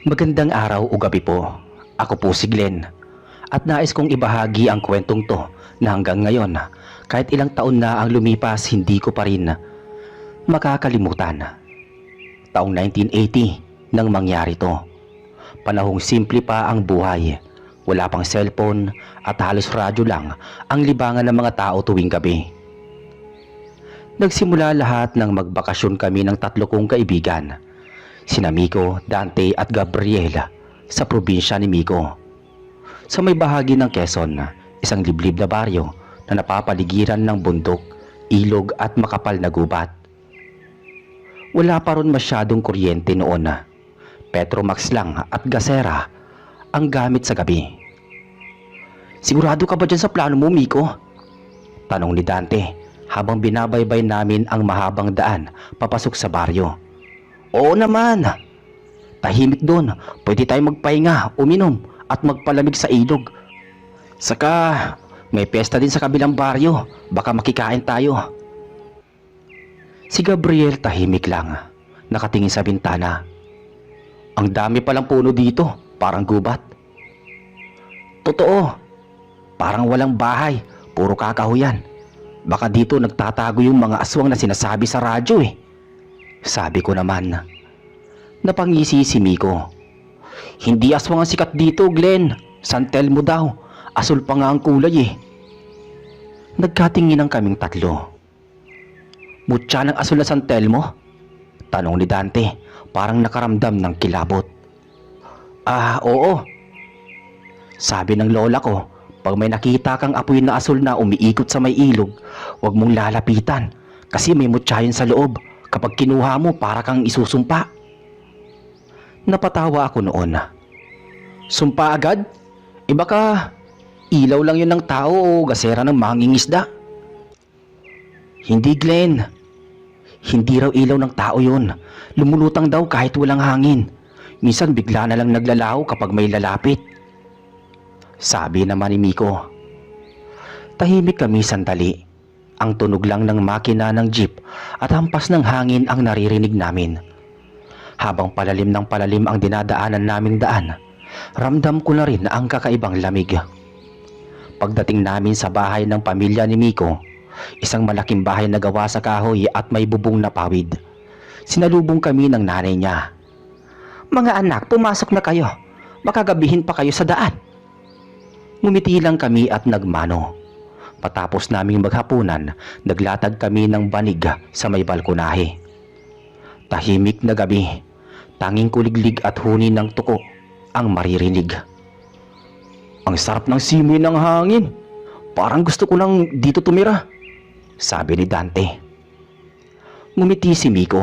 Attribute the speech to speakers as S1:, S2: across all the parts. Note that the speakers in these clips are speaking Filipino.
S1: Magandang araw o gabi po. Ako po si Glenn at nais kong ibahagi ang kwentong to na hanggang ngayon, kahit ilang taon na ang lumipas, hindi ko pa rin makakalimutan. Taong 1980 nang mangyari to. Panahong simple pa ang buhay. Wala pang cellphone at halos radyo lang ang libangan ng mga tao tuwing gabi. Nagsimula lahat nang magbakasyon kami ng tatlo kong kaibigan, sina Miko, Dante at Gabriela, sa probinsya ni Miko. Sa may bahagi ng Quezon, isang liblib na baryo na napapaligiran ng bundok, ilog at makapal na gubat. Wala pa ron masyadong kuryente noon. Petromax lang at gasera ang gamit sa gabi. "Sigurado ka ba dyan sa plano mo, Miko?" tanong ni Dante habang binabaybay namin ang mahabang daan papasok sa baryo. "Oo naman. Tahimik doon. Pwede tayong magpahinga, uminom at magpalamig sa ilog. Saka may piyesta din sa kabilang baryo. Baka makikain tayo." Si Gabriel tahimik lang, nakatingin sa bintana. "Ang dami palang puno dito, parang gubat." "Totoo. Parang walang bahay, puro kakahuyan. Baka dito nagtatago yung mga aswang na sinasabi sa radyo eh," sabi ko naman. Napangisi si Miko. "Hindi aswang ang sikat dito, Glenn. San Telmo daw. Asul pa nga ang kulay eh." Nagkatinginan kaming tatlo. "Mutya ng asul na San Telmo?" tanong ni Dante, parang nakaramdam ng kilabot. Oo. Sabi ng lola ko, pag may nakita kang apoy na asul na umiikot sa may ilog, huwag mong lalapitan kasi may mutya yun sa loob. Kapag kinuha mo, para kang isusumpa." Napatawa ako noon. "Sumpa agad? Baka ilaw lang yun ng tao o gasera ng mangingisda." "Hindi, Glenn. Hindi raw ilaw ng tao yun. Lumulutang daw kahit walang hangin. Minsan bigla na lang naglalaho kapag may lalapit," sabi naman ni Miko. Tahimik kami sandali. Ang tunog lang ng makina ng jeep at hampas ng hangin ang naririnig namin. Habang palalim ng palalim ang dinadaanan naming daan, ramdam ko na rin ang kakaibang lamig. Pagdating namin sa bahay ng pamilya ni Miko, isang malaking bahay na gawa sa kahoy at may bubong na pawid. Sinalubong kami ng nanay niya. "Mga anak, pumasok na kayo. Baka gabihin pa kayo sa daan." Ngumiti lang kami at nagmano. Patapos naming maghapunan, naglatag kami ng banig sa may balkonahe. Tahimik na gabi. Tanging kuliglig at huni ng tuko ang maririnig. "Ang sarap ng simoy ng hangin. Parang gusto ko nang dito tumira," sabi ni Dante. Ngumiti si Miko.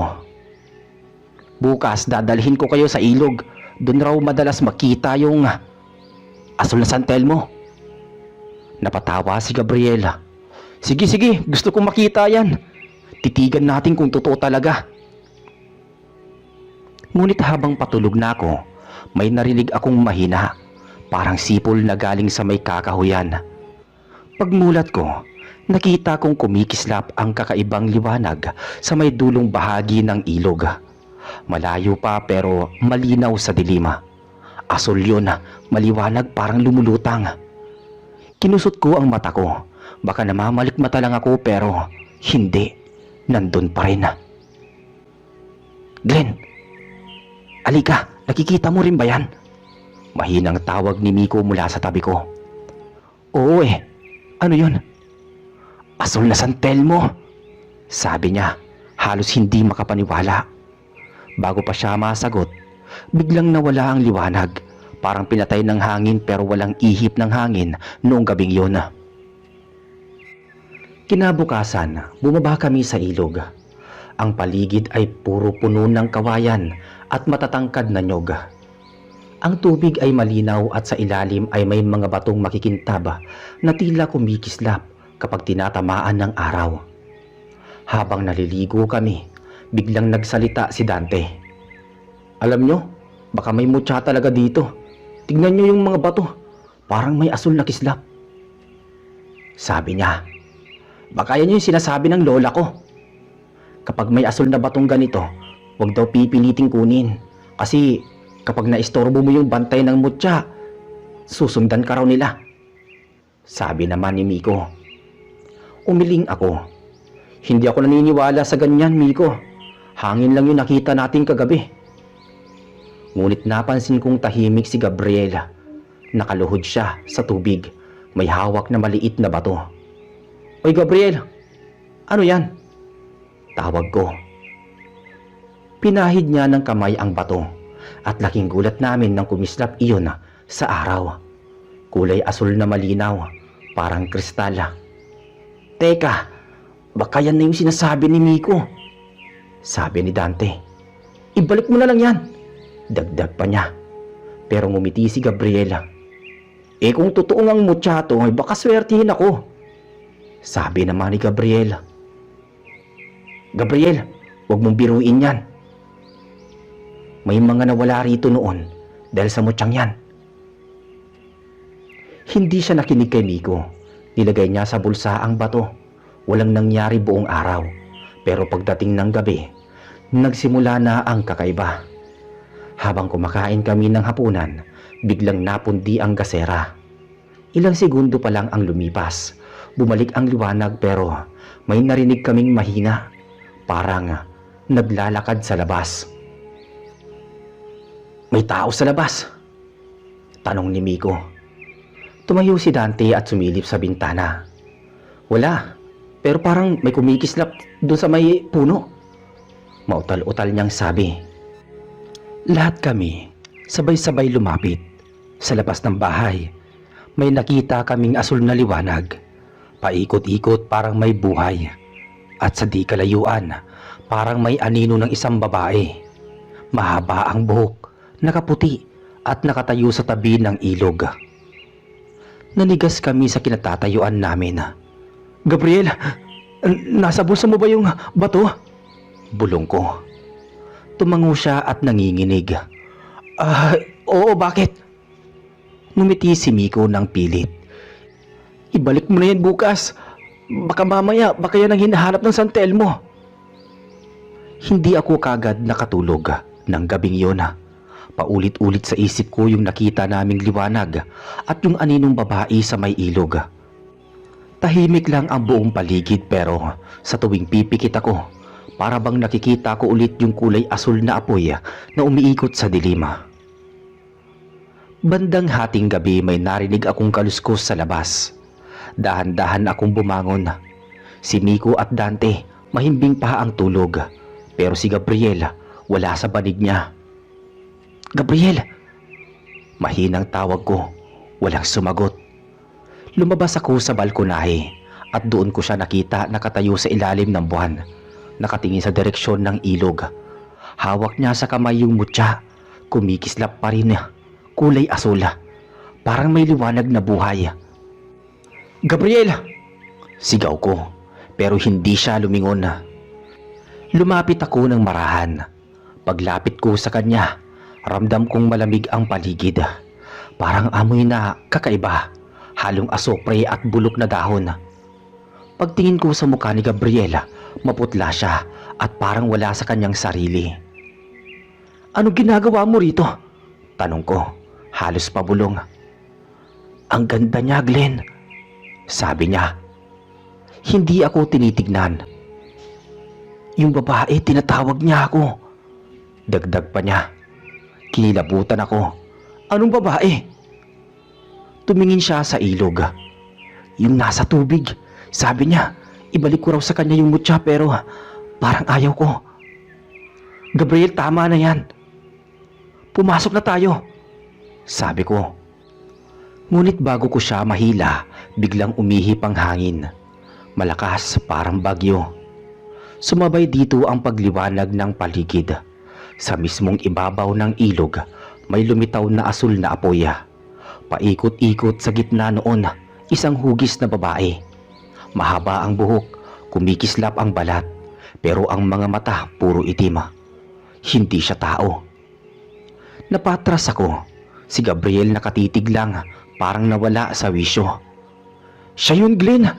S1: "Bukas dadalhin ko kayo sa ilog. Doon raw madalas makita yung asul na San Telmo." Napatawa si Gabriela. Sige, gusto kong makita yan. Titigan natin kung totoo talaga." Ngunit habang patulog na ako, may narinig akong mahina, parang sipol na galing sa may kakahuyan. Pagmulat ko, nakita kong kumikislap ang kakaibang liwanag sa may dulong bahagi ng ilog. Malayo pa pero malinaw sa dilim. Asul yun, maliwanag, parang lumulutang. Kinusot ko ang mata ko. Baka namamalikmata lang ako pero hindi. Nandun pa rin. "Glenn, alika, nakikita mo rin ba yan?" Mahinang tawag ni Miko mula sa tabi ko. "Oo eh, ano yun?" "Asul na San Telmo," sabi niya, halos hindi makapaniwala. Bago pa siya masagot, biglang nawala ang liwanag. Parang pinatay ng hangin pero walang ihip ng hangin noong gabing yun. Kinabukasan, bumaba kami sa ilog. Ang paligid ay puro puno ng kawayan at matatangkad na nyog. Ang tubig ay malinaw at sa ilalim ay may mga batong makikintab na tila kumikislap kapag tinatamaan ng araw. Habang naliligo kami, biglang nagsalita si Dante. "Alam nyo, baka may mutya talaga dito. Tignan nyo yung mga bato, parang may asul na kislap," sabi niya. "Baka yan yung sinasabi ng lola ko. Kapag may asul na batong ganito, huwag daw pipiliting kunin kasi Kapag naistorbo mo yung bantay ng mutya, susundan ka raw nila. Sabi naman ni Miko. Umiling ako. Hindi ako naniniwala sa ganyan, Miko. Hangin lang yung nakita natin kagabi. Ngunit napansin kong tahimik si Gabriel. Nakaluhod siya sa tubig. May hawak na maliit na bato. Oy Gabriel, ano yan? Tawag ko. Pinahid niya ng kamay ang bato at laking gulat namin nang kumislap iyon sa araw. Kulay asul na malinaw, parang kristal. Teka, baka yan na yung sinasabi ni Miko. Sabi ni Dante. Ibalik mo na lang yan. Dagdag pa niya. Pero ngumiti si Gabriela. Kung totoo ngang mutya to, ay baka swertihin ako. Sabi naman ni Gabriel. Gabriel, huwag mong biruin yan. May mga nawala rito noon dahil sa mutyang yan. Hindi siya nakinig kay Miko. Nilagay niya sa bulsa ang bato. Walang nangyari buong araw. Pero pagdating ng gabi, nagsimula na ang kakaiba. Habang kumakain kami ng hapunan, biglang napundi ang gasera. Ilang segundo pa lang ang lumipas. Bumalik ang liwanag pero may narinig kaming mahina. Parang naglalakad sa labas. May tao sa labas? Tanong ni Miko. Tumayo si Dante at sumilip sa bintana. Wala, pero parang may kumikislap doon sa may puno. Mautal-utal niyang sabi. Lahat kami sabay-sabay lumapit. Sa labas ng bahay, may nakita kaming asul na liwanag. Paikot-ikot parang may buhay. At sa di kalayuan, parang may anino ng isang babae. Mahaba ang buhok, nakaputi at nakatayo sa tabi ng ilog. Nanigas kami sa kinatatayuan namin. Gabriel, nasa bulsa mo ba yung bato? Bulong ko. Tumango siya at nanginginig. Oo, bakit? Ngumiti si Miko ng pilit. Ibalik mo na yan bukas. Baka mamaya, baka yan ang hinahanap ng santel mo. Hindi ako kagad nakatulog ng gabing yun. Paulit-ulit sa isip ko yung nakita naming liwanag at yung aninong babae sa may ilog. Tahimik lang ang buong paligid pero sa tuwing pipikit ako, para bang nakikita ko ulit yung kulay asul na apoy na umiikot sa dilim. Bandang hating gabi may narinig akong kaluskos sa labas. Dahan-dahan akong bumangon. Si Miko at Dante mahimbing pa ang tulog pero si Gabriel wala sa banig niya. Gabriel! Mahinang tawag ko, walang sumagot. Lumabas ako sa balkonahe at doon ko siya nakita nakatayo sa ilalim ng buwan, nakatingin sa direksyon ng ilog. Hawak niya sa kamay yung mutya, kumikislap pa rin, kulay asul, parang may liwanag na buhay. Gabriel! Sigaw ko, pero hindi siya lumingon. Lumapit ako ng marahan. Paglapit ko sa kanya, ramdam kong malamig ang paligid. Parang amoy na kakaiba, halong asopre at bulok na dahon. Pagtingin ko sa mukha ni Gabriela, maputla siya at parang wala sa kanyang sarili. Ano ginagawa mo rito? Tanong ko, halos pabulong. Ang ganda niya, Glenn. Sabi niya. Hindi ako tinitignan. Yung babae, tinatawag niya ako. Dagdag pa niya. Kinilabutan ako. Anong babae? Tumingin siya sa ilog. Yung nasa tubig. Sabi niya, ibalik ko raw sa kanya yung mutya pero parang ayaw ko. Gabriel, tama na yan. Pumasok na tayo. Sabi ko. Ngunit bago ko siya mahila, biglang umihip ang hangin. Malakas, parang bagyo. Sumabay dito ang pagliwanag ng paligid. Sa mismong ibabaw ng ilog, may lumitaw na asul na apoy. Paikot-ikot sa gitna noon, isang hugis na babae. Mahaba ang buhok, kumikislap ang balat, pero ang mga mata puro itim. Hindi siya tao. Napatras ako. Si Gabriel nakatitig lang, parang nawala sa wisyo. Siya yun, Glenn.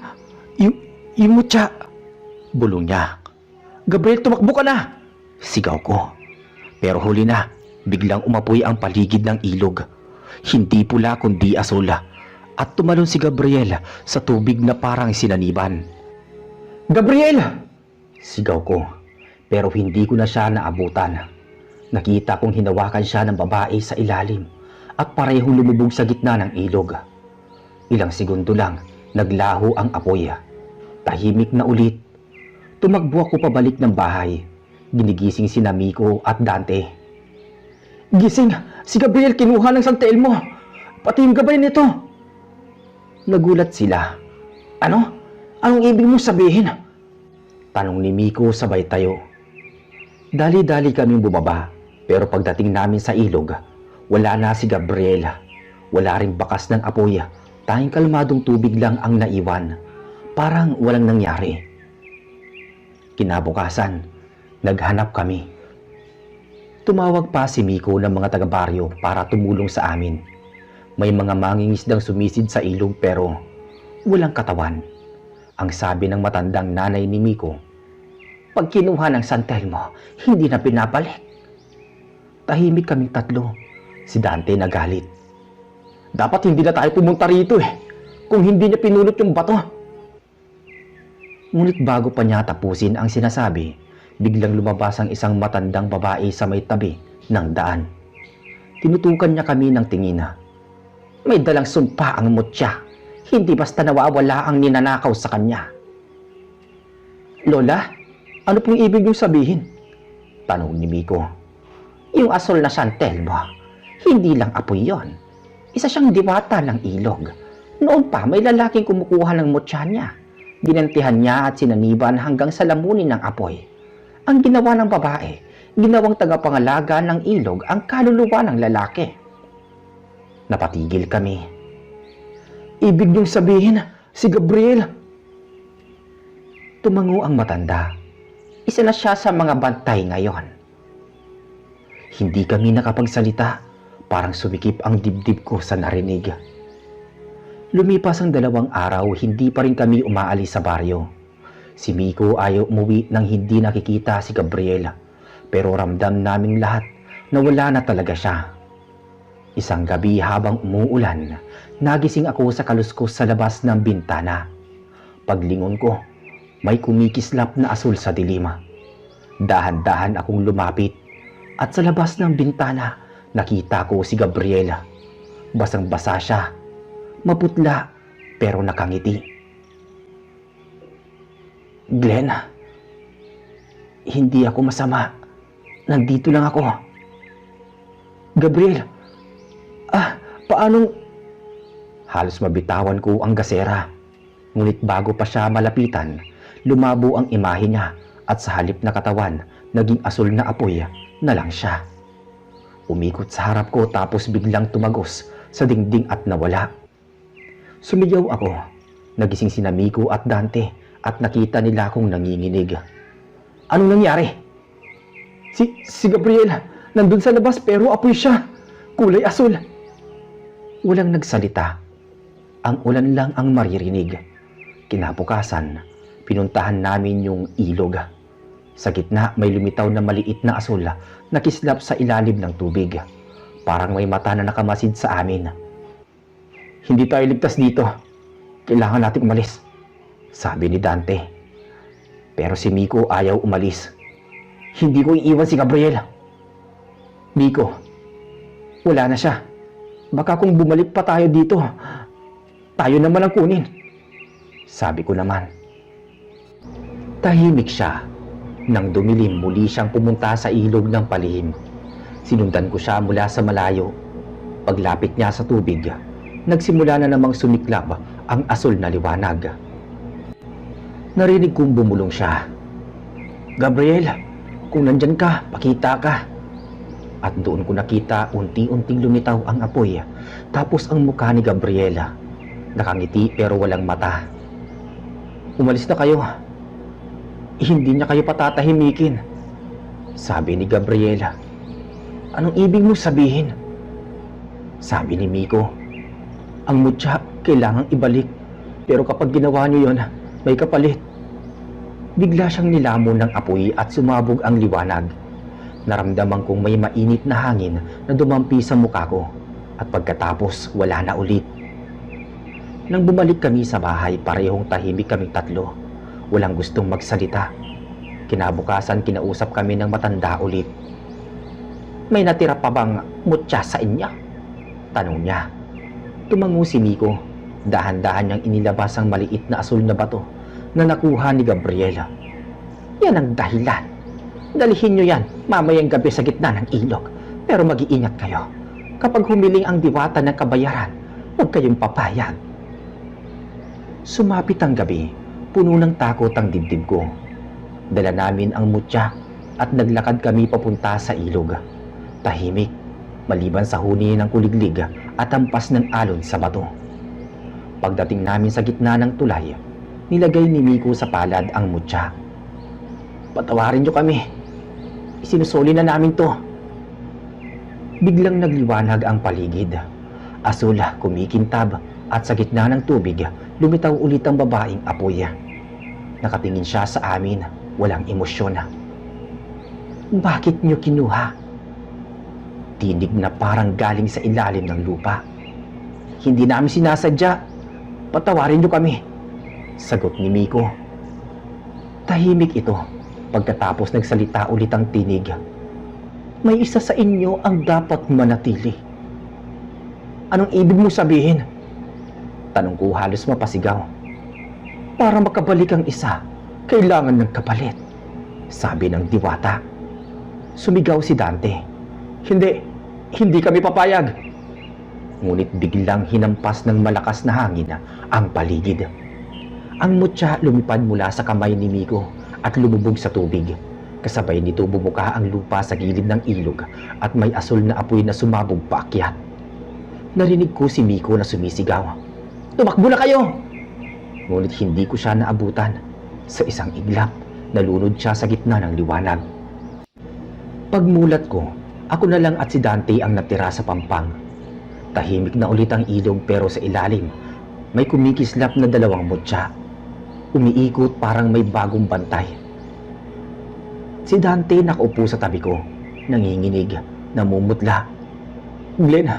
S1: Yung mutya. Bulong niya. Gabriel, tumakbo ka na. Sigaw ko. Pero huli na. Biglang umapoy ang paligid ng ilog. Hindi pula kundi asul. At tumalon si Gabriel sa tubig na parang sinaniban. "Gabriel!" Sigaw ko, pero hindi ko na siya naabutan. Nakita kong hinawakan siya ng babae sa ilalim at parehong lumubog sa gitna ng ilog. Ilang segundo lang, naglaho ang apoy. Tahimik na ulit. Tumakbo ako pabalik ng bahay. Ginigising si Miko at Dante. "Gising! Si Gabriel kinuha ng Santel mo! Pati yung gabay nito!" Nagulat sila. "Ano? Anong ibig mo sabihin?" Tanong ni Miko sabay tayo. Dali-dali kaming bumaba, pero pagdating namin sa ilog, wala na si Gabriel. Wala ring bakas ng apoy, tanging kalmadong tubig lang ang naiwan. Parang walang nangyari. Kinabukasan, naghanap kami. Tumawag pa si Miko ng mga taga-baryo para tumulong sa amin. May mga mangingisdang sumisid sa ilog pero walang katawan. Ang sabi ng matandang nanay ni Miko, "Pag kinuha ng Santel mo, hindi na pinabalik." Tahimik kaming tatlo. Si Dante nagalit. "Dapat hindi na tayo pumunta rito kung hindi niya pinulot yung bato." Ngunit bago pa niya tapusin ang sinasabi, biglang lumabas ang isang matandang babae sa may tabi ng daan. Tinutukan niya kami ng tingin. May dalang sumpa ang mutya. Hindi basta nawawala ang ninanakaw sa kanya. "Lola, ano pong ibig niyong sabihin?" Tanong ni Miko. "Yung asul na Santel mo, hindi lang apoy yon. Isa siyang diwata ng ilog. Noon pa may lalaking kumukuha ng mutya niya. Ginantihan niya at sinaniban hanggang sa lamunin ng apoy. Ang ginawa ng babae, ginawang tagapangalaga ng ilog ang kaluluwa ng lalaki." Napatigil kami. "Ibig niyong sabihin, si Gabriel?" Tumango ang matanda. "Isa na siya sa mga bantay ngayon." Hindi kami nakapagsalita. Parang sumikip ang dibdib ko sa narinig. Lumipas ang 2 araw, hindi pa rin kami umaalis sa baryo. Si Miko ayaw umuwi nang hindi nakikita si Gabriel. Pero ramdam naming lahat na wala na talaga siya. Isang gabi habang umuulan, nagising ako sa kaluskos sa labas ng bintana. Paglingon ko, may kumikislap na asul sa dilim. Dahan-dahan akong lumapit at sa labas ng bintana, nakita ko si Gabriela. Basang-basa siya, maputla pero nakangiti. "Glenn, hindi ako masama. Nandito lang ako." "Gabriel, paanong..." Halos mabitawan ko ang gasera. Ngunit bago pa siya malapitan, lumabo ang imahe niya at sa halip na katawan, naging asul na apoy na lang siya. Umikot sa harap ko tapos biglang tumagos sa dingding at nawala. Sumigaw ako. Nagising si Miko at Dante at nakita nila akong nanginginig. "Anong nangyari?" Si Gabriel, nandun sa labas pero apoy siya. Kulay asul." Walang nagsalita. Ang ulan lang ang maririnig. Kinabukasan, pinuntahan namin yung ilog. Sa gitna may lumitaw na maliit na asul na kislap sa ilalim ng tubig. Parang may mata na nakamasid sa amin. "Hindi tayo ligtas dito. Kailangan natin umalis," sabi ni Dante. Pero si Miko ayaw umalis. "Hindi ko iiwan si Gabriel." "Miko, wala na siya. Baka kung bumalik pa tayo dito, tayo naman ang kunin," sabi ko naman. Tahimik siya. Nang dumilim, muli siyang pumunta sa ilog ng palihim. Sinundan ko siya mula sa malayo. Paglapit niya sa tubig, nagsimula na namang sumiklab ang asul na liwanag. Narinig kong bumulong siya. "Gabriel, kung nandyan ka, pakita ka." At doon ko nakita unti-unting lumitaw ang apoy, tapos ang mukha ni Gabriela. Nakangiti pero walang mata. "Umalis na kayo. Hindi niya kayo patatahimikin," sabi ni Gabriela. "Anong ibig mo sabihin?" Sabi ni Miko. "Ang mutya kailangang ibalik, pero kapag ginawa niyo yon, may kapalit." Bigla siyang nilamon ng apoy at sumabog ang liwanag. Naramdaman kong may mainit na hangin na dumampi sa mukha ko at pagkatapos wala na ulit. Nang bumalik kami sa bahay, parehong tahimik kaming tatlo. Walang gustong magsalita. Kinabukasan, kinausap kami ng matanda ulit. "May natira pa bang mutya sa inyo?" tanong niya. Tumango si Miko. Dahan-dahan niyang inilabas ang maliit na asul na bato na nakuha ni Gabriela. "Yan ang dahilan. Dalhin niyo yan mamayang gabi sa gitna ng ilog. Pero mag-iingat kayo. Kapag humiling ang diwata ng kabayaran, huwag kayong papayag." Sumapit ang gabi, puno ng takot ang dibdib ko. Dala namin ang mutya at naglakad kami papunta sa ilog. Tahimik, maliban sa huni ng kuliglig at hampas ng alon sa bato. Pagdating namin sa gitna ng tulay, nilagay ni Miko sa palad ang mutya. "Patawarin niyo kami. Isinusoli na namin to." Biglang nagliwanag ang paligid. Asul, kumikintab, at sa gitna ng tubig, lumitaw ulit ang babaeng apoy. Nakatingin siya sa amin, walang emosyon. "Bakit niyo kinuha?" Tinig na parang galing sa ilalim ng lupa. "Hindi namin sinasadya. Patawarin niyo kami," sagot ni Miko. Tahimik ito. Pagkatapos nagsalita ulit ang tinig. "May isa sa inyo ang dapat manatili." "Anong ibig mo sabihin?" tanong ko halos mapasigaw. "Para makabalik ang isa, kailangan ng kapalit," sabi ng diwata. Sumigaw si Dante. Hindi kami papayag." Ngunit biglang hinampas ng malakas na hangin ang paligid. Ang mutya lumipad mula sa kamay ni Miko at lumubog sa tubig. Kasabay nito bumuka ang lupa sa gilid ng ilog at may asul na apoy na sumabog paakyat. Narinig ko si Miko na sumisigaw, "Tumakbo na kayo!" Ngunit hindi ko siya naabutan. Sa isang iglap, nalunod siya sa gitna ng liwanag. Pagmulat ko, ako na lang at si Dante ang natira sa pampang. Tahimik na ulit ang ilog pero sa ilalim, may kumikislap na dalawang mutya. Umiikot parang may bagong bantay. Si Dante nakaupo sa tabi ko, nanginginig, namumutla. "Glenn,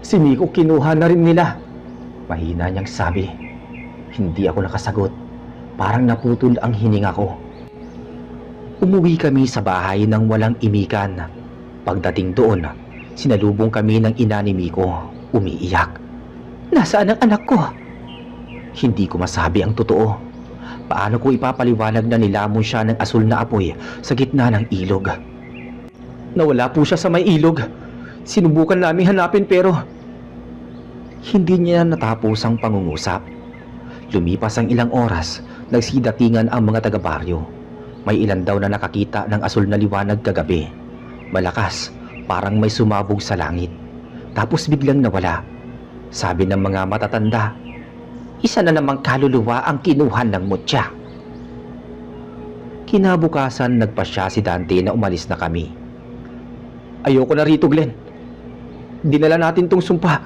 S1: si Miko kinuha na rin nila," mahina niyang sabi. Hindi ako nakasagot. Parang naputol ang hininga ko. Umuwi kami sa bahay nang walang imikan. Pagdating doon, sinalubong kami ng ina ni Miko, umiiyak. "Nasaan ang anak ko?" Hindi ko masabi ang totoo. Paano ko ipapaliwanag na nilamon siya ng asul na apoy sa gitna ng ilog? "Nawala po siya sa may ilog. Sinubukan namin hanapin pero..." Hindi niya natapos ang pangungusap. Lumipas ang ilang oras, nagsidatingan ang mga taga-baryo. May ilan daw na nakakita ng asul na liwanag kagabi. Malakas, parang may sumabog sa langit. Tapos biglang nawala. Sabi ng mga matatanda, isa na namang kaluluwa ang kinuha ng mutya. Kinabukasan, nagpasya si Dante na umalis na kami. "Ayoko na rito, Glenn. Dinala natin tong sumpa.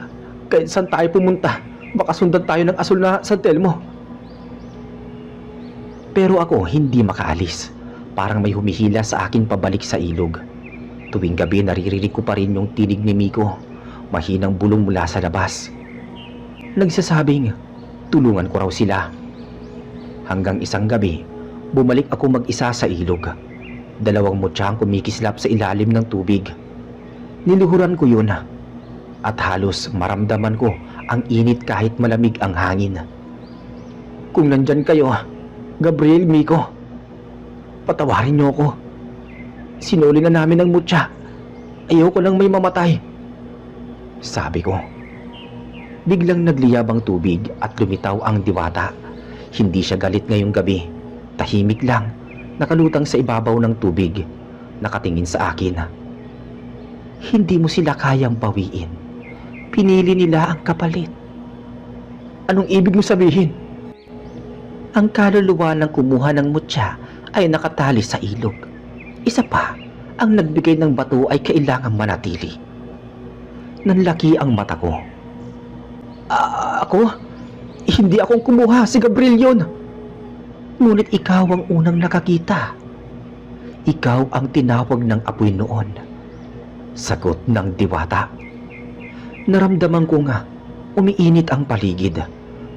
S1: Kahit saan tayo pumunta, baka sundan tayo ng asul na San Telmo." Pero ako hindi makaalis. Parang may humihila sa akin pabalik sa ilog. Tuwing gabi naririnig ko pa rin yung tinig ni Miko. Mahinang bulong mula sa labas. Nagsasabing, tulungan ko raw sila. Hanggang isang gabi, bumalik ako mag-isa sa ilog. Dalawang mutya ang kumikislap sa ilalim ng tubig. Niluhuran ko yun at halos maramdaman ko ang init kahit malamig ang hangin. "Kung nandyan kayo, Gabriel, Miko, patawarin niyo ako. Sinuli na namin ang mutya. Ayoko nang may mamatay," sabi ko. Biglang nagliyab ang tubig at lumitaw ang diwata. Hindi siya galit ngayong gabi. Tahimik lang, nakalutang sa ibabaw ng tubig. Nakatingin sa akin. "Hindi mo sila kayang bawiin. Pinili nila ang kapalit." "Anong ibig mo sabihin?" "Ang kaluluwa ng kumuha ng mutya ay nakatali sa ilog. Isa pa, ang nagbigay ng bato ay kailangang manatili." Nanlaki ang mata ko. Ako? Hindi akong kumuha, si Gabriel yun." "Ngunit ikaw ang unang nakakita. Ikaw ang tinawag ng apoy noon. Sagot ng diwata. Naramdaman ko nga, umiinit ang paligid.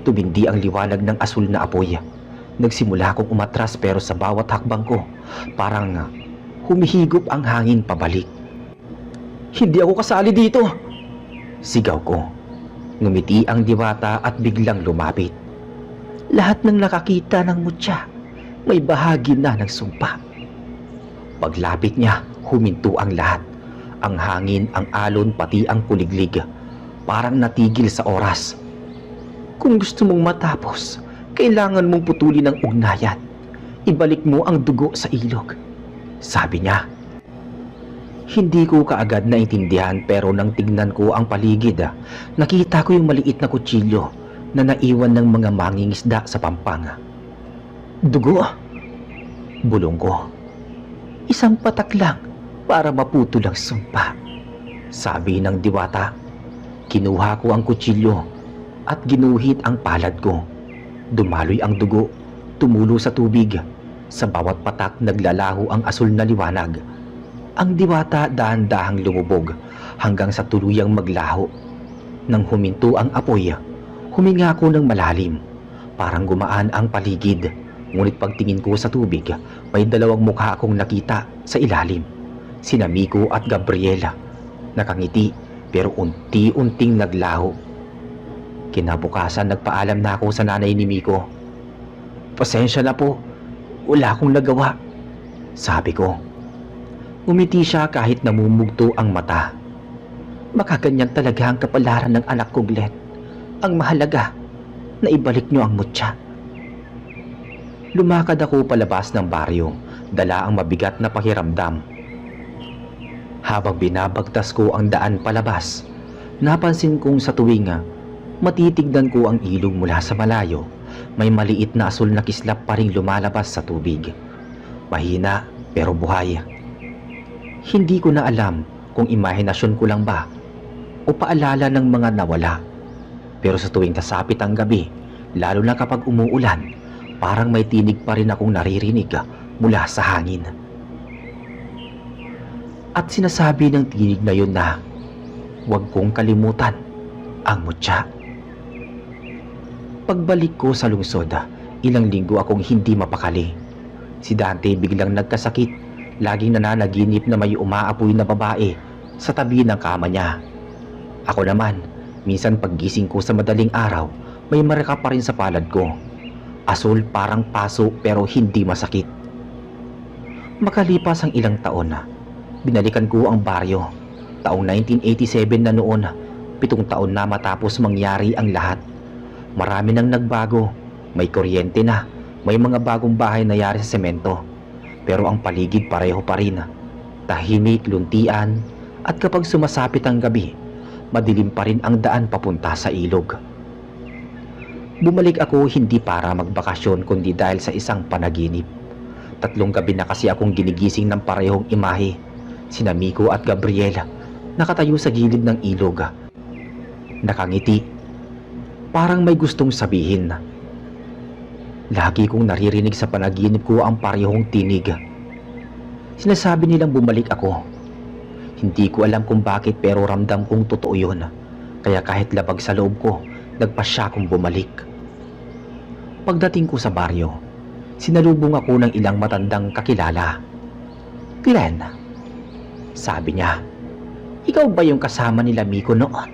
S1: Tumindi ang liwanag ng asul na apoy. Nagsimula akong umatras pero sa bawat hakbang ko, parang humihigop ang hangin pabalik. Hindi ako kasali dito! Sigaw ko. Ngumiti ang diwata at biglang lumapit. Lahat ng nakakita ng mutya, may bahagi na ng sumpa. Paglapit niya, huminto ang lahat. Ang hangin, ang alon, pati ang kuliglig. Parang natigil sa oras. Kung gusto mong matapos, kailangan mong putulin ang ugnayan. Ibalik mo ang dugo sa ilog. Sabi niya. Hindi ko kaagad naintindihan pero nang tignan ko ang paligid, nakita ko yung maliit na kutsilyo na naiwan ng mga mangingisda sa pampang. Dugo? Bulong ko. Isang patak lang para maputol ang sumpa. Sabi ng diwata. Kinuha ko ang kutsilyo at ginuhit ang palad ko. Dumaloy ang dugo, tumulo sa tubig. Sa bawat patak naglalaho ang asul na liwanag. Ang diwata dahan-dahang lumubog hanggang sa tuluyang maglaho. Nang huminto ang apoy, huminga ko ng malalim. Parang gumaan ang paligid. Ngunit pagtingin ko sa tubig, may dalawang mukha akong nakita sa ilalim. Sina Miko at Gabriela. Nakangiti pero unti-unting naglaho. Kinabukasan nagpaalam na ako sa nanay ni Miko. Pasensya na po, wala akong nagawa, sabi ko. Umiti siya kahit namumugto ang mata. Makaganyan talaga ang kapalaran ng anak ko, Glenn. Ang mahalaga, na ibalik niyo ang mutya. Lumakad ako palabas ng baryo, dala ang mabigat na pakiramdam. Habang binabagtas ko ang daan palabas, napansin kong sa tuwing matitignan ko ang ilog mula sa malayo, may maliit na asul na kislap pa ring lumalabas sa tubig. Mahina pero buhay. Hindi ko na alam kung imahinasyon ko lang ba o paalala ng mga nawala. Pero sa tuwing kasapit ang gabi, lalo na kapag umuulan, parang may tinig pa rin akong naririnig mula sa hangin. At sinasabi ng tinig na yun na huwag kong kalimutan ang mutya. Pagbalik ko sa lungsod, ilang linggo akong hindi mapakali. Si Dante biglang nagkasakit. Laging nananaginip na may umaapoy na babae sa tabi ng kama niya. Ako naman, minsan paggising ko sa madaling araw, may marka pa rin sa palad ko. Asul parang paso pero hindi masakit. Makalipas ang ilang taon, binalikan ko ang baryo. Taong 1987 na noon, 7 taon na matapos mangyari ang lahat. Marami nang nagbago, may kuryente na, may mga bagong bahay na yari sa semento. Pero ang paligid pareho pa rin. Tahimik, luntian, at kapag sumasapit ang gabi, madilim pa rin ang daan papunta sa ilog. Bumalik ako hindi para magbakasyon kundi dahil sa isang panaginip. 3 gabi na kasi akong ginigising ng parehong imahe. Sina Miko at Gabriela, nakatayo sa gilid ng ilog. Nakangiti. Parang may gustong sabihin. Lagi kong naririnig sa panaginip ko ang parehong tinig. Sinasabi nilang bumalik ako. Hindi ko alam kung bakit pero ramdam kong totoo yun. Kaya kahit labag sa loob ko, nagpasya kong bumalik. Pagdating ko sa baryo, sinalubong ako ng ilang matandang kakilala. Glenn, sabi niya, ikaw ba yung kasama nila Miko noon?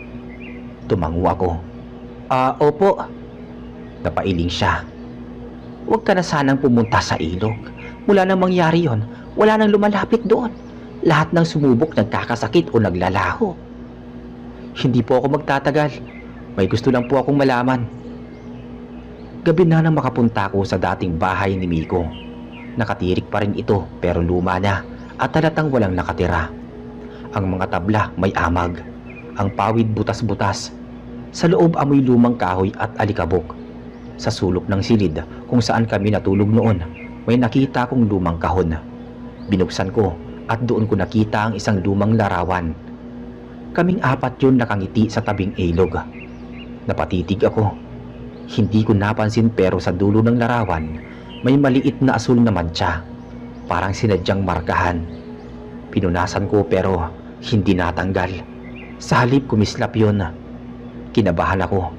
S1: Tumango ako. Opo. Napailing siya. Huwag ka na sanang pumunta sa ilog. Mula nang mangyari yon, wala nang lumalapit doon. Lahat ng sumubok nagkakasakit o naglalaho. Hindi po ako magtatagal. May gusto lang po akong malaman. Gabi na nang makapunta ko sa dating bahay ni Miko. Nakatirik pa rin ito pero luma na at halatang walang nakatira. Ang mga tabla may amag. Ang pawid butas-butas. Sa loob amoy lumang kahoy at alikabok. Sa sulok ng silid kung saan kami natulog noon, may nakita kong lumang kahon. Binuksan ko at doon ko nakita ang isang lumang larawan. Kaming 4 yun nakangiti sa tabing ilog. Napatitig ako. Hindi ko napansin pero sa dulo ng larawan, may maliit na asul na mantsa. Parang sinadyang markahan. Pinunasan ko pero hindi natanggal. Sa halip kumislap yun. Kinabahan ako.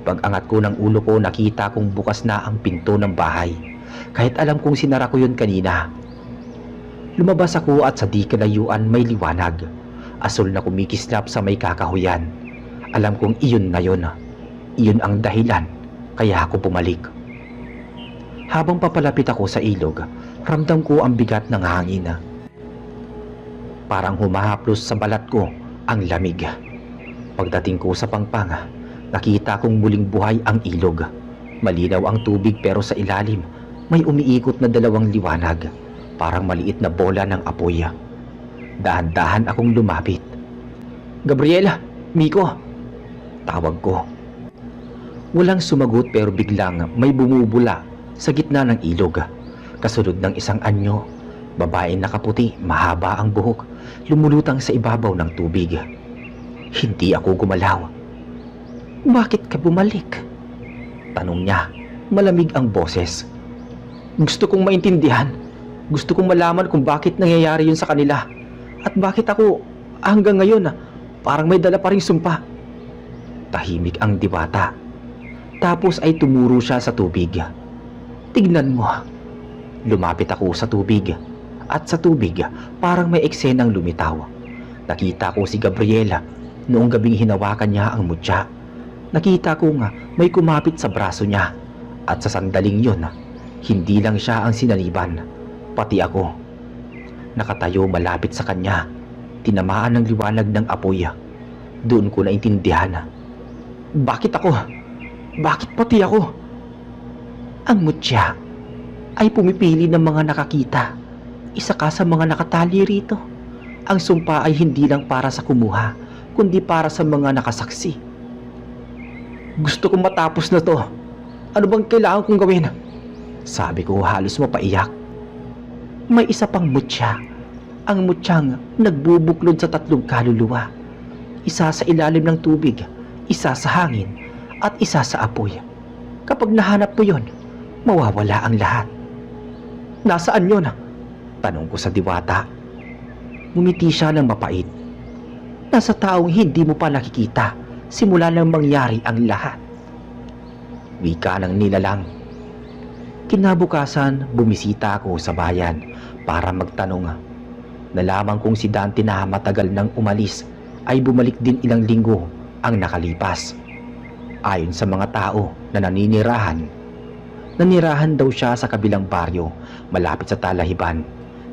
S1: Pag-angat ko ng ulo ko, nakita kong bukas na ang pinto ng bahay. Kahit alam kong sinara ko yun kanina. Lumabas ako at sa di kalayuan may liwanag. Asul na kumikislap sa may kakahuyan. Alam kong iyon na yun. Iyon ang dahilan kaya ako bumalik. Habang papalapit ako sa ilog, ramdam ko ang bigat ng hangin. Parang humahaplos sa balat ko ang lamig. Pagdating ko sa pangpang, nakita kong muling buhay ang ilog. Malinaw ang tubig pero sa ilalim may umiikot na dalawang liwanag, parang maliit na bola ng apoy. Dahan-dahan akong lumapit. "Gabriela! Miko!" Tawag ko. Walang sumagot pero biglang may bumubula sa gitna ng ilog. Kasunod ng isang anyo, babaeng nakaputi, mahaba ang buhok, lumulutang sa ibabaw ng tubig. Hindi ako gumalaw. "Bakit ka bumalik?" Tanong niya. Malamig ang boses. Gusto kong maintindihan. Gusto kong malaman kung bakit nangyayari yun sa kanila. At bakit ako hanggang ngayon parang may dala pa ring sumpa. Tahimik ang diwata. Tapos ay tumuro siya sa tubig. "Tignan mo." Lumapit ako sa tubig. At sa tubig parang may eksenang lumitaw. Nakita ko si Gabriela noong gabing hinawakan niya ang mutya. Nakita ko nga may kumapit sa braso niya. At sa sandaling yun, hindi lang siya ang sinaliban, pati ako. Nakatayo malapit sa kanya, tinamaan ng liwanag ng apoy. Doon ko naintindihan. Bakit ako? Bakit pati ako? Ang mutya ay pumipili ng mga nakakita. Isa ka sa mga nakatali rito. Ang sumpa ay hindi lang para sa kumuha, kundi para sa mga nakasaksi. Gusto kong matapos na to. Ano bang kailangan kong gawin? Sabi ko halos mapaiyak. May isa pang mutya. Ang mutyang nagbubuklod sa tatlong kaluluwa. Isa sa ilalim ng tubig, isa sa hangin, at isa sa apoy. Kapag nahanap mo yon, mawawala ang lahat. Nasaan yon? Tanong ko sa diwata. Ngumiti siya ng mapait. Nasa taong hindi mo pa nakikita simula nang mangyari ang lahat. Wika ng nilalang. Kinabukasan, bumisita ako sa bayan para magtanong. Nalaman kong si Dante na matagal nang umalis ay bumalik din ilang linggo ang nakalipas. Ayon sa mga tao na nanirahan daw siya sa kabilang baryo malapit sa Talahiban,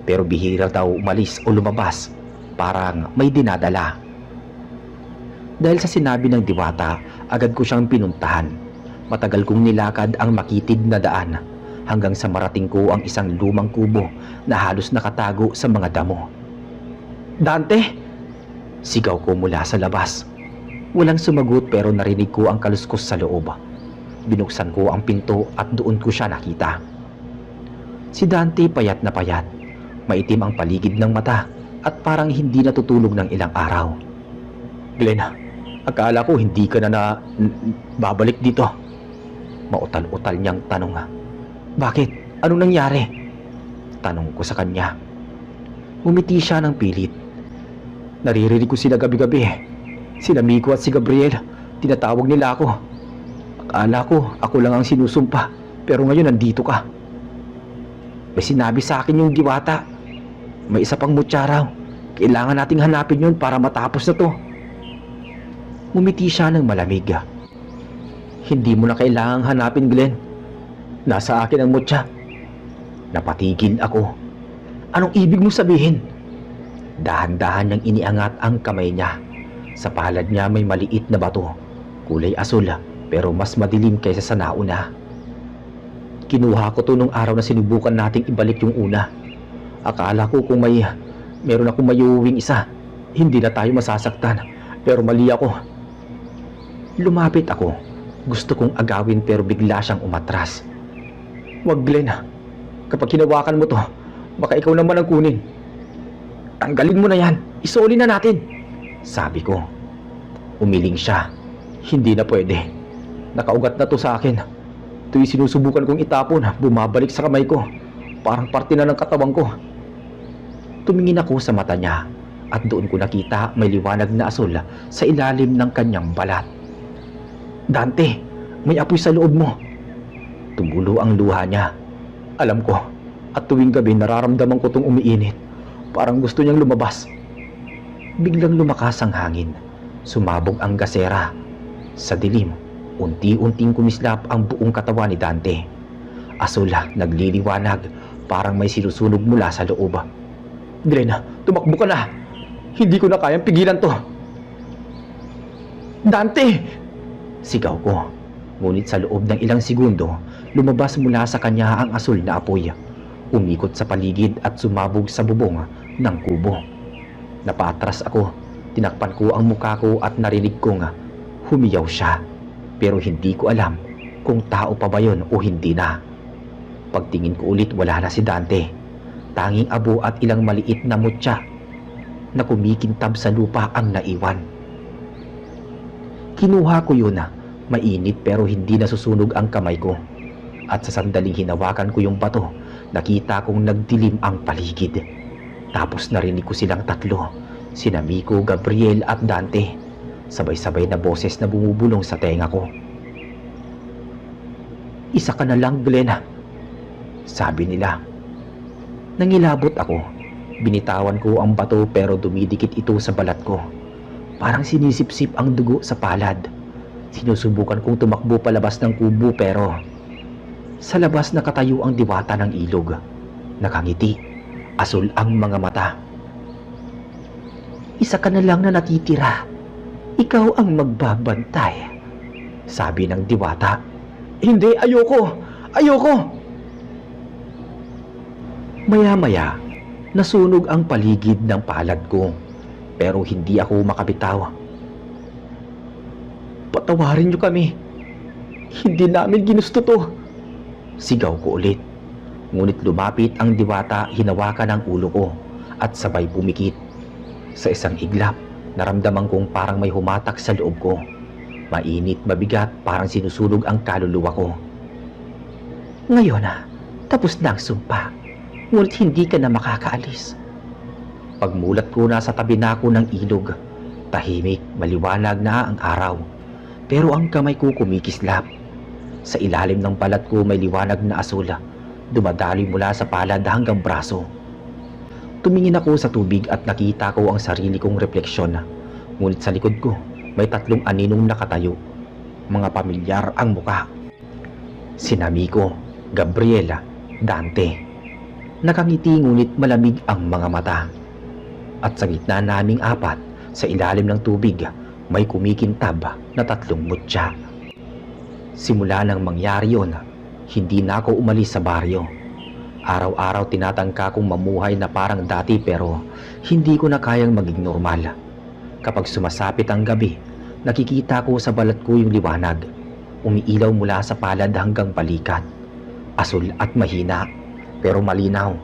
S1: pero bihira daw umalis o lumabas, parang may dinadala. Dahil sa sinabi ng diwata, agad ko siyang pinuntahan. Matagal kong nilakad ang makitid na daan hanggang sa marating ko ang isang lumang kubo na halos nakatago sa mga damo. "Dante!" Sigaw ko mula sa labas. Walang sumagot pero narinig ko ang kaluskos sa loob. Binuksan ko ang pinto at doon ko siya nakita. Si Dante payat na payat. Maitim ang paligid ng mata at parang hindi natutulog ng ilang araw. "Glenn, akala ko hindi ka na babalik dito." Mautal-utal niyang tanong. "Bakit? Anong nangyari?" Tanong ko sa kanya. Umiti siya ng pilit. "Naririnig ko sila gabi-gabi. Sila Miko at si Gabriel. Tinatawag nila ako. Akala ko ako lang ang sinusumpa, pero ngayon nandito ka." "May sinabi sa akin yung diwata. May isa pang mutya raw. Kailangan nating hanapin yun para matapos na to." Umiti siya ng malamig. "Hindi mo na kailangang hanapin, Glenn. Nasa akin ang mutya." Napatigil ako. "Anong ibig mo sabihin?" Dahan-dahan niyang iniangat ang kamay niya. Sa palad niya may maliit na bato, kulay asul pero mas madilim kaysa sa nauna. "Kinuha ko to nung araw na sinubukan nating ibalik yung una. Akala ko kung meron akong mayuwing isa, hindi na tayo masasaktan, pero mali ako." Lumapit ako. Gusto kong agawin pero bigla siyang umatras. "Wag, Glenn. Kapag hinawakan mo to, baka ikaw naman ang kunin. Tanggalin mo na yan. Isoli na natin," sabi ko. Umiling siya. "Hindi na pwede. Nakaugat na to sa akin. Tuwing sinusubukan kong itapon, bumabalik sa kamay ko. Parang parte na ng katawan ko. Tumingin ako sa mata niya at doon ko nakita may liwanag na asul sa ilalim ng kanyang balat. Dante, may apoy sa loob mo. Tumulo ang luha niya. Alam ko, at tuwing gabi nararamdaman ko itong umiinit. Parang gusto niyang lumabas. Biglang lumakas ang hangin. Sumabog ang gasera. Sa dilim, unti-unting kumislap ang buong katawan ni Dante. Asul nagliliwanag, parang may sinusunog mula sa loob. Glenn, tumakbo ka na. Hindi ko na kayang pigilan to. Dante! Sigaw ko. Ngunit sa loob ng ilang segundo, lumabas mula sa kanya ang asul na apoy. Umikot sa paligid at sumabog sa bubong ng kubo. Napatras ako. Tinakpan ko ang mukha ko at narinig kong humiyaw siya. Pero hindi ko alam kung tao pa ba yun o hindi na. Pagtingin ko ulit, wala na si Dante. Tanging abo at ilang maliit na mutya na kumikintab sa lupa ang naiwan. Kinuha ko yun. Mainit pero hindi nasusunog ang kamay ko. At sa sandaling hinawakan ko yung bato, nakita kong nagdilim ang paligid. Tapos narinig ko silang tatlo, sina Miko, Gabriel at Dante. Sabay-sabay na boses na bumubulong sa tenga ko. Isa ka na lang, Glenn, sabi nila. Nangilabot ako. Binitawan ko ang bato pero dumidikit ito sa balat ko. Parang sinisipsip ang dugo sa palad. Sinusubukan kong tumakbo palabas ng kubo pero sa labas nakatayo ang diwata ng ilog. Nakangiti. Asul ang mga mata. Isa ka na lang na natitira. Ikaw ang magbabantay, sabi ng diwata. Hindi, ayoko! Ayoko! Maya-maya, nasunog ang paligid ng palad ko. Pero hindi ako makabitaw. Patawarin niyo kami. Hindi namin ginusto to. Sigaw ko ulit. Ngunit lumapit ang diwata, hinawakan ang ulo ko at sabay pumikit. Sa isang iglap, naramdaman kong parang may humatak sa loob ko. Mainit, mabigat, parang sinusunog ang kaluluwa ko. Ngayon tapos na ang sumpa. Ngunit hindi ka na makakaalis. Pagmulat ko, nasa tabi na ako ng ilog. Tahimik, maliwanag na ang araw. Pero ang kamay ko kumikislap. Sa ilalim ng balat ko may liwanag na asul. Dumadaloy mula sa palad hanggang braso. Tumingin ako sa tubig at nakita ko ang sarili kong refleksyon. Ngunit sa likod ko, may tatlong aninong nakatayo. Mga pamilyar ang muka. Sina Miko, Gabriela, Dante. Nakangiti ngunit malamig ang mga mata. At sa gitna naming apat, sa ilalim ng tubig, may kumikintab na tatlong mutya. Simula nang mangyari yun, hindi na ako umalis sa baryo. Araw-araw tinatangka kong mamuhay na parang dati pero hindi ko na kayang maging normal. Kapag sumasapit ang gabi, nakikita ko sa balat ko yung liwanag. Umiilaw mula sa palad hanggang balikat. Asul at mahina, pero malinaw.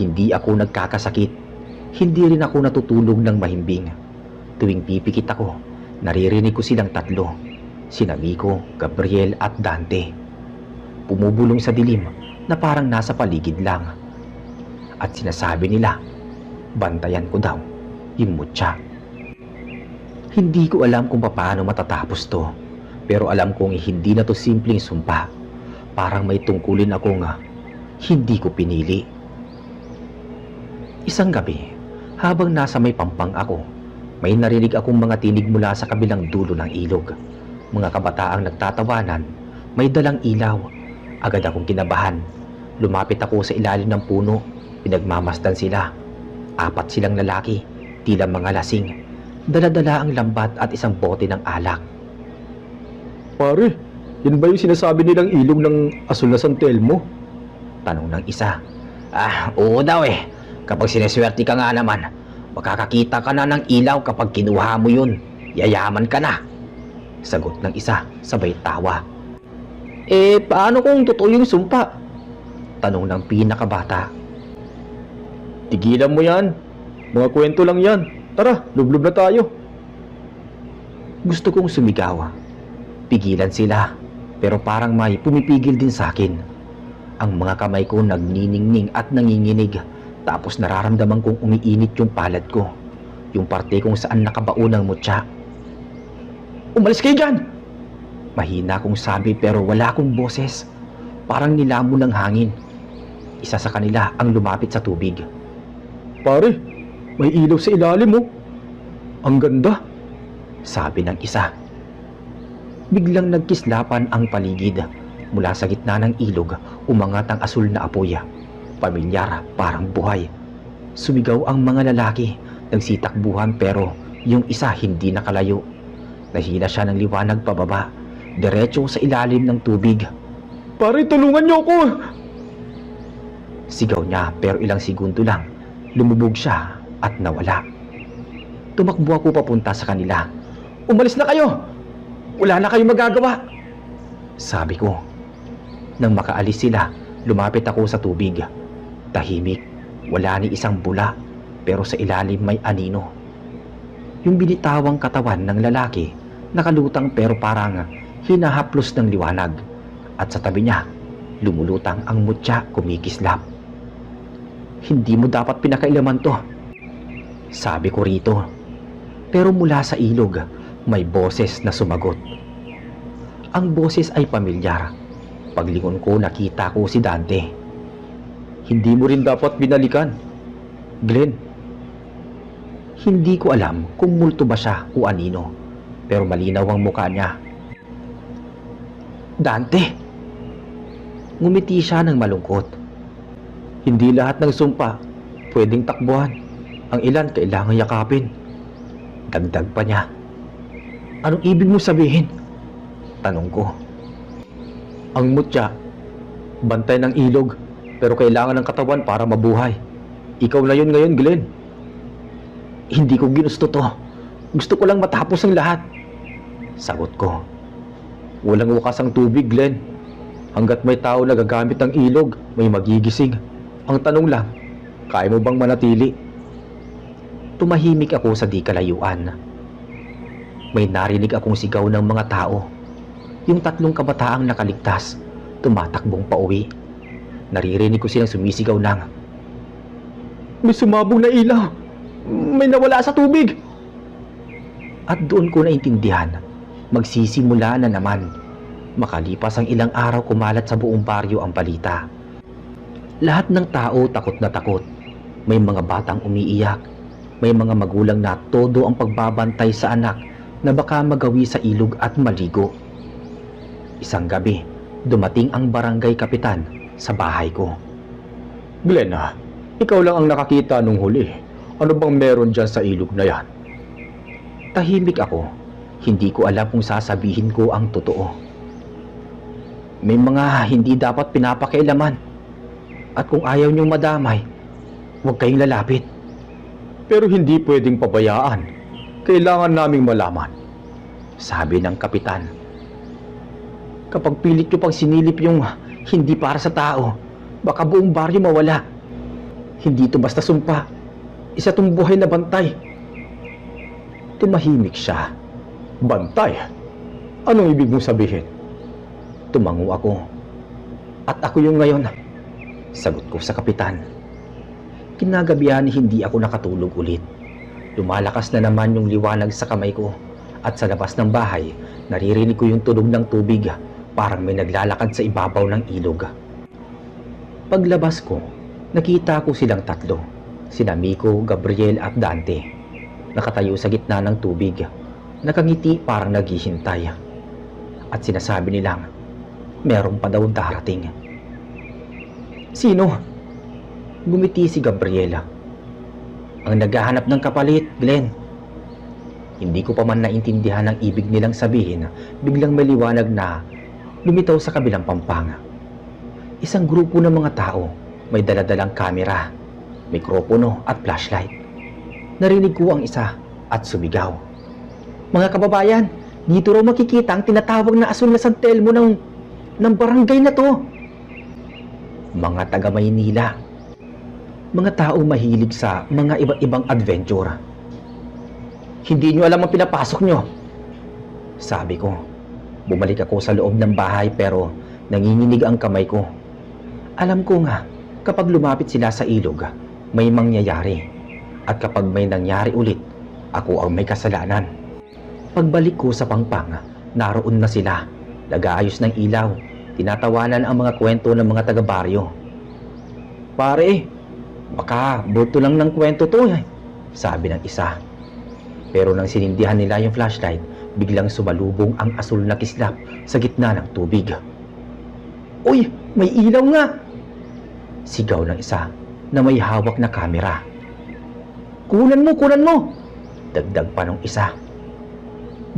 S1: Hindi ako nagkakasakit. Hindi rin ako natutulog ng mahimbing. Tuwing pipikit ako, naririnig ko silang tatlo. Sina Miko, Gabriel at Dante. Pumubulong sa dilim na parang nasa paligid lang. At sinasabi nila, bantayan ko daw yung mutya. Hindi ko alam kung paano matatapos to. Pero alam kong hindi na to simpleng sumpa. Parang may tungkulin akong hindi ko pinili. Isang gabi, habang nasa may pampang ako, may narinig akong mga tinig mula sa kabilang dulo ng ilog. Mga kabataang nagtatawanan, may dalang ilaw. Agad akong kinabahan. Lumapit ako sa ilalim ng puno. Pinagmamasdan sila. 4 silang lalaki, tila mga lasing. Dala-dala ang lambat at isang bote ng alak. Pare, yan ba yung sinasabi nilang ilog ng asul na San Telmo? Tanong ng isa. Oo daw eh. Kapag sineswerte ka nga naman, makakakita ka na ng ilaw kapag kinuha mo yun. Yayaman ka na. Sagot ng isa, sabay tawa. Paano kung totoo yung sumpa? Tanong ng pinakabata. Tigilan mo yan. Mga kwento lang yan. Tara, lublub na tayo. Gusto kong sumigaw. Pigilan sila, pero parang may pumipigil din sa akin. Ang mga kamay ko nagniningning at nanginginig, tapos nararamdaman kong umiinit yung palad ko, yung parte kung saan nakabaon ang mutya. "Umalis kayo dyan!" Mahina kong sabi pero wala akong boses. Parang nilamon ng hangin. Isa sa kanila ang lumapit sa tubig. "Pare, may ilaw sa ilalim mo. Ang ganda," sabi ng isa. Biglang nagkislapan ang paligid. Mula sa gitna ng ilog, umangat ang asul na apoy. Pamilyar, parang buhay. Sumigaw ang mga lalaki, nagsitakbuhan pero yung isa hindi nakalayo. Nahila siya ng liwanag pababa, diretso sa ilalim ng tubig. "Pare, tulungan niyo ako!" Sigaw niya pero ilang segundo lang, lumubog siya at nawala. Tumakbo ako papunta sa kanila. "Umalis na kayo! Wala na kayong magagawa!" sabi ko. Nang makaalis sila, lumapit ako sa tubig. Tahimik, wala ni isang bula, pero sa ilalim may anino. Yung binitawang katawan ng lalaki, nakalutang pero parang hinahaplos ng liwanag. At sa tabi niya, lumulutang ang mutya kumikislap. "Hindi mo dapat pinakailaman to," sabi ko rito. Pero mula sa ilog, may boses na sumagot. Ang boses ay pamilyar. Paglingon ko, nakita ko si Dante. "Hindi mo rin dapat binalikan, Glenn." Hindi ko alam kung multo ba siya o anino, pero malinaw ang mukha niya. "Dante!" Ngumiti siya ng malungkot. "Hindi lahat ng sumpa pwedeng takbuhan. Ang ilan kailangang yakapin." Dagdag pa niya. "Anong ibig mo sabihin?" tanong ko. "Ang mutya, bantay ng ilog, pero kailangan ng katawan para mabuhay. Ikaw na yun ngayon, Glenn." "Hindi ko ginusto to. Gusto ko lang matapos ang lahat," sagot ko. "Walang wakas ang tubig, Glenn. Hanggat may tao na gagamit ng ilog, may magigising. Ang tanong lang, kaya mo bang manatili?" Tumahimik ako sa di kalayuan. May narinig akong sigaw ng mga tao. Yung 3 kabataang nakaligtas, tumatakbong pauwi. Naririnig ko silang sumisigaw ng, "May sumabog na ilaw! May nawala sa tubig!" At doon ko naintindihan, magsisimula na naman. Makalipas ang ilang araw, kumalat sa buong baryo ang balita. Lahat ng tao takot na takot. May mga batang umiiyak. May mga magulang na todo ang pagbabantay sa anak na baka magawi sa ilog at maligo. Isang gabi, dumating ang barangay kapitan sa bahay ko. "Glenn, ikaw lang ang nakakita nung huli. Ano bang meron dyan sa ilog na yan?" Tahimik ako. Hindi ko alam kung sasabihin ko ang totoo. "May mga hindi dapat pinapakialaman. At kung ayaw niyong madamay, huwag kayong lalapit." "Pero hindi pwedeng pabayaan. Kailangan naming malaman," sabi ng kapitan. "Kapag pilit nyo pang sinilip yung hindi para sa tao, baka buong baryo mawala. Hindi ito basta sumpa. Isa tong buhay na bantay." Tumahimik siya. "Bantay? Anong ibig mong sabihin?" Tumango ako. "At ako yung ngayon," sagot ko sa kapitan. Kinagabihan hindi ako nakatulog ulit. Lumalakas na naman yung liwanag sa kamay ko. At sa labas ng bahay, naririnig ko yung tunog ng tubig. Parang may naglalakad sa ibabaw ng ilog. Paglabas ko, nakita ko silang 3. Sina Miko, Gabriel at Dante. Nakatayo sa gitna ng tubig. Nakangiti parang naghihintay. At sinasabi nilang, meron pa daw darating. "Sino?" Gumiti si Gabriela. "Ang naghahanap ng kapalit, Glenn." Hindi ko pa man naintindihan ang ibig nilang sabihin, biglang may liwanag na lumitaw sa kabilang pampanga. Isang grupo ng mga tao, may daladalang kamera, mikropono at flashlight. Narinig ko ang isa at sumigaw, "Mga kababayan, dito raw makikita ang tinatawag na asul na San Telmo ng barangay na to." Mga taga Maynila. Mga tao mahilig sa mga iba't ibang adventure. "Hindi nyo alam ang pinapasok nyo," sabi ko. Bumalik ako sa loob ng bahay pero nanginginig ang kamay ko. Alam ko nga, kapag lumapit sila sa ilog, may mangyayari. At kapag may nangyari ulit, ako ang may kasalanan. Pagbalik ko sa pangpang, naroon na sila. Nag-aayos ng ilaw, tinatawanan ang mga kwento ng mga taga-baryo. Pare, baka bulto lang ng kwento to eh, sabi ng isa. Pero nang sinindihan nila yung flashlight, biglang sumalubong ang asul na kislap sa gitna ng tubig. Uy, may ilaw nga! Sigaw ng isa na may hawak na kamera. Kunan mo, kunan mo! Dagdag pa ng isa.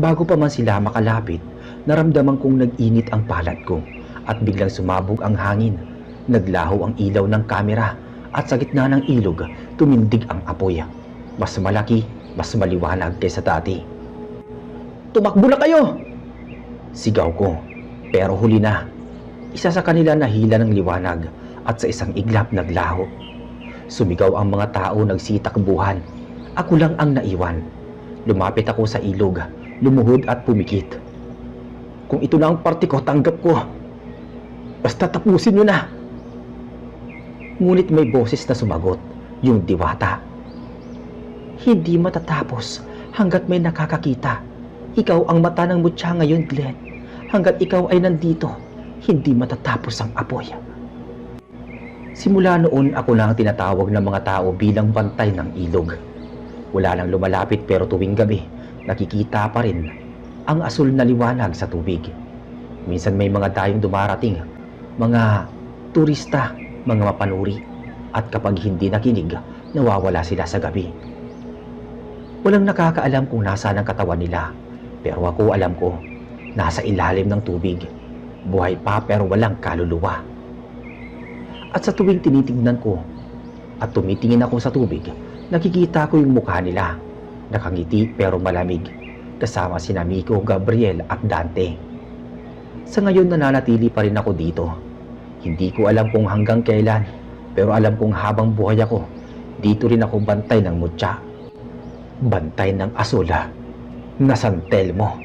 S1: Bago pa man sila makalapit, naramdaman kong nag-init ang palad ko at biglang sumabog ang hangin. Naglaho ang ilaw ng kamera at sa gitna ng ilog, tumindig ang apoy. Mas malaki, mas maliwanag kaysa dati. Tumakbo na kayo! Sigaw ko, pero huli na. Isa sa kanila nahila ng liwanag at sa isang iglap naglaho. Sumigaw ang mga tao nagsitakbuhan. Ako lang ang naiwan. Lumapit ako sa ilog, lumuhod at pumikit. Kung ito na ang parte ko, tanggap ko. Basta tapusin nyo na. Ngunit may boses na sumagot, yung diwata. Hindi matatapos hanggat may nakakakita. Ikaw ang mata ng mutya ngayon, Glenn. Hanggat ikaw ay nandito, hindi matatapos ang apoy. Simula noon ako na ang tinatawag ng mga tao bilang bantay ng ilog. Wala nang lumalapit pero tuwing gabi, nakikita pa rin ang asul na liwanag sa tubig. Minsan may mga dayong dumarating, mga turista, mga mapanuri, at kapag hindi nakinig, nawawala sila sa gabi. Walang nakakaalam kung nasaan ang katawan nila, pero ako alam ko, nasa ilalim ng tubig. Buhay pa pero walang kaluluwa. At sa tuwing tinitingnan ko at tumitingin ako sa tubig, nakikita ko yung mukha nila. Nakangiti pero malamig, kasama sina Miko, Gabriel at Dante. Sa ngayon nananatili pa rin ako dito. Hindi ko alam kung hanggang kailan, pero alam kong habang buhay ako, dito rin ako bantay ng mutya. Bantay ng asul na San Telmo.